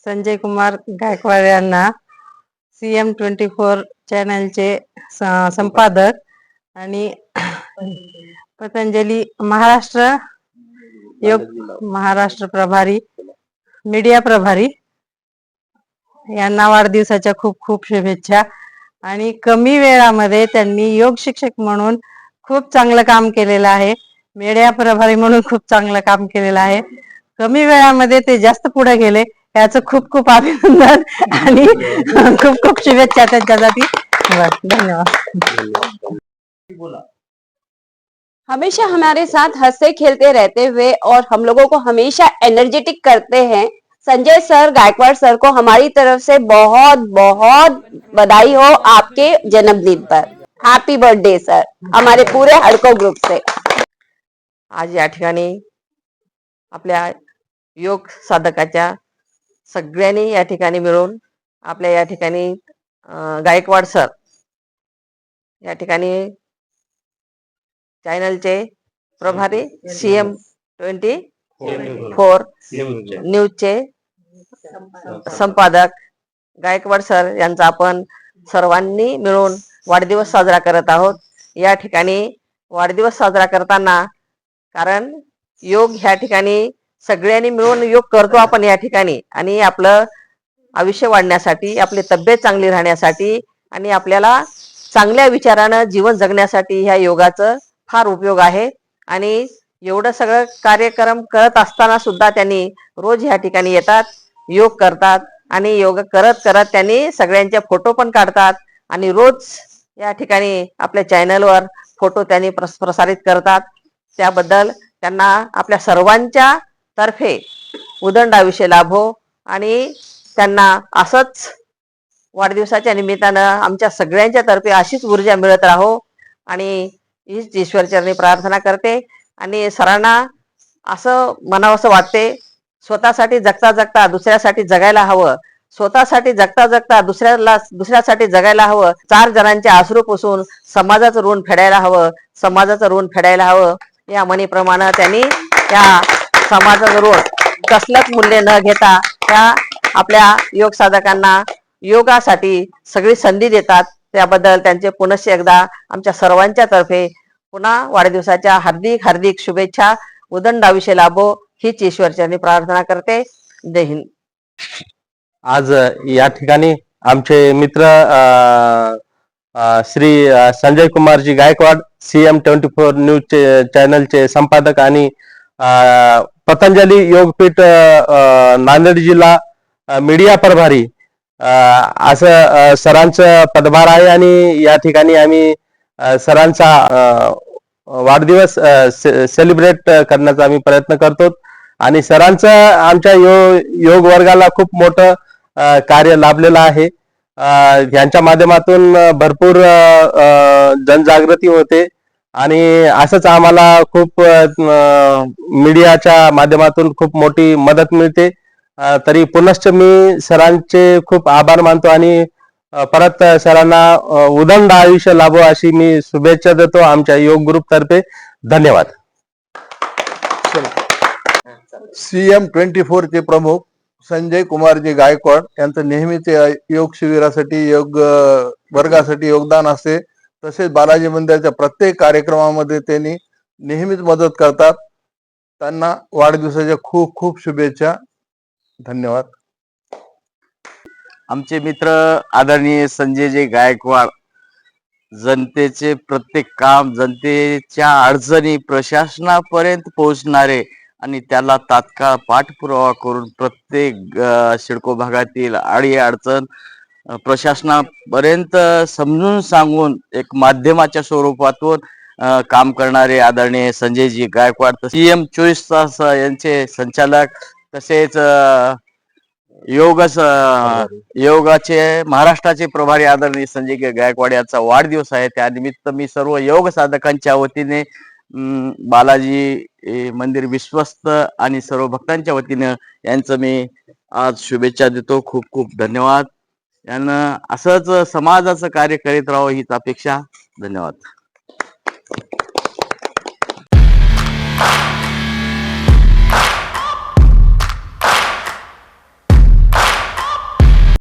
संजय कुमार गायकवाड यांना CM24 चॅनलचे संपादक आणि पतंजली महाराष्ट्र प्रभारी मीडिया प्रभारी यांना वाढदिवसाच्या खूप खूप शुभेच्छा। आणि कमी वेळामध्ये त्यांनी योग शिक्षक म्हणून खूप चांगलं काम केलेलं आहे, मीडिया प्रभारी म्हणून खूप चांगलं काम केलेलं आहे। कमी वेळामध्ये ते जास्त पुढे गेले, याचं खूप खूप अभिनंदन आणि खूप खूप शुभेच्छा त्यांच्यासाठी। धन्यवाद। हमेशा हमारे साथ हंसते खेलते रहते हुए और हम लोगों को हमेशा एनर्जेटिक करते हैं संजय सर, गायकवाड़ सर को हमारी तरफ से बहुत बहुत बधाई हो आपके जन्मदिन पर। हैप्पी बर्थडे सर, हमारे पूरे हडको ग्रुप से। आज या ठिकाणी आपल्या योग साधकाच्या सगळ्यांनी या ठिकाणी मिळून आपल्या या ठिकाणी गायकवाड सर या ठिकाणी चॅनलचे प्रभारी CM24 न्यूजचे संपादक गायकवाड सर यांचा आपण सर्वांनी मिळून वाढदिवस साजरा करत आहोत। या ठिकाणी वाढदिवस साजरा करताना कारण योग ह्या ठिकाणी सगळ्यांनी मिळून योग करतो आपण या ठिकाणी, आणि आपलं आयुष्य वाढण्यासाठी, आपली तब्येत चांगली राहण्यासाठी आणि आपल्याला चांगल्या विचारानं जीवन जगण्यासाठी ह्या योगाचं फार उपयोग आहे। आणि एवढं सगळं कार्यक्रम करत असताना सुद्धा त्यांनी रोज ह्या ठिकाणी येतात, योग करतात आणि योग करत करत त्यांनी सगळ्यांचे फोटो पण काढतात आणि रोज या ठिकाणी आपल्या चॅनलवर फोटो त्यांनी प्रसारित करतात। त्याबद्दल त्यांना आपल्या सर्वांच्या तर्फे उदंड आयुष्य लाभो आणि त्यांना असंच वाढदिवसाच्या निमित्तानं आमच्या सगळ्यांच्या तर्फे अशीच ऊर्जा मिळत राहो आणि हीच ईश्वरचरणी प्रार्थना करते। आणि सरांना असं म्हणावंसं वाटते, स्वतःसाठी जगता जगता दुसऱ्यासाठी जगायला हवं, स्वतःसाठी जगता जगता दुसऱ्यासाठी जगायला हवं, 4 जणांचे अश्रू पुसून समाजाचं ऋण फेडायला हवं, समाजाचं ऋण फेडायला हवं या म्हणीप्रमाणे त्यांनी त्या समाजाचं ऋण कसलंच मूल्य न घेता त्या आपल्या योग साधकांना योगासाठी सगळी संधी देतात। त्याबद्दल त्यांचे पुनश्च एकदा आमच्या सर्वांच्या तर्फे पुन्हा वाढदिवसाच्या हार्दिक हार्दिक शुभेच्छा। उदंड आयुष्य लाभो हीच ईश्वरचरणी प्रार्थना करते। जय हिंद। आज या ठिकाणी आमचे मित्र श्री संजय कुमारजी गायकवाड CM24 न्यूज चॅनलचे संपादक आणि पतंजली योगपीठ नांदेड जिल्हा मीडिया प्रभारी असं सरांचं पदभार आहे। आणि या ठिकाणी आम्ही सरांचा वाढदिवस सेलिब्रेट करण्याचा आम्ही प्रयत्न करतो आणि सरांचं आमच्या योग वर्गाला खूप मोठं कार्य लाभलेलं आहे। यांच्या माध्यमातून भरपूर जनजागृती होते आणि असंच आम्हाला खूप मीडियाच्या माध्यमातून खूप मोठी मदत मिळते। तरी पुनश्च मी सरांचे खूप आभार मानतो आणि परत सरांना उदंड आयुष्य लाभो अशी मी शुभेच्छा देतो आमच्या योग ग्रुप तर्फे। धन्यवाद। CM24 चे प्रमुख संजय कुमारजी गायकवाड यांचं नेहमीच योग शिबिरासाठी, योग वर्गासाठी योगदान असते। तसेच बालाजी मंदिराच्या प्रत्येक कार्यक्रमामध्ये त्यांनी नेहमीच मदत करतात। त्यांना वाढदिवसाच्या खूप खूप शुभेच्छा। धन्यवाद। आमचे मित्र आदरणीय संजयजी गायकवाड जनतेचे प्रत्येक काम, जनतेच्या अडचणी प्रशासनापर्यंत पोहोचणारे आणि त्याला तात्काळ पाठपुरावा करून प्रत्येक सिडको भागातील अडी अडचण प्रशासनापर्यंत समजून सांगून एक माध्यमाच्या स्वरूपातून काम करणारे आदरणीय संजयजी गायकवाड CM24 तास यांचे संचालक, तसेच योगाचे महाराष्ट्राचे प्रभारी आदरणीय संजय गायकवाड यांचा वाढदिवस आहे। त्यानिमित्त मी सर्व योग साधकांच्या वतीने, बालाजी मंदिर विश्वस्त आणि सर्व भक्तांच्या वतीने यांचं मी आज शुभेच्छा देतो। खूप खूप धन्यवाद। यांना असंच समाजाचं कार्य करीत राहावं हीच अपेक्षा। धन्यवाद।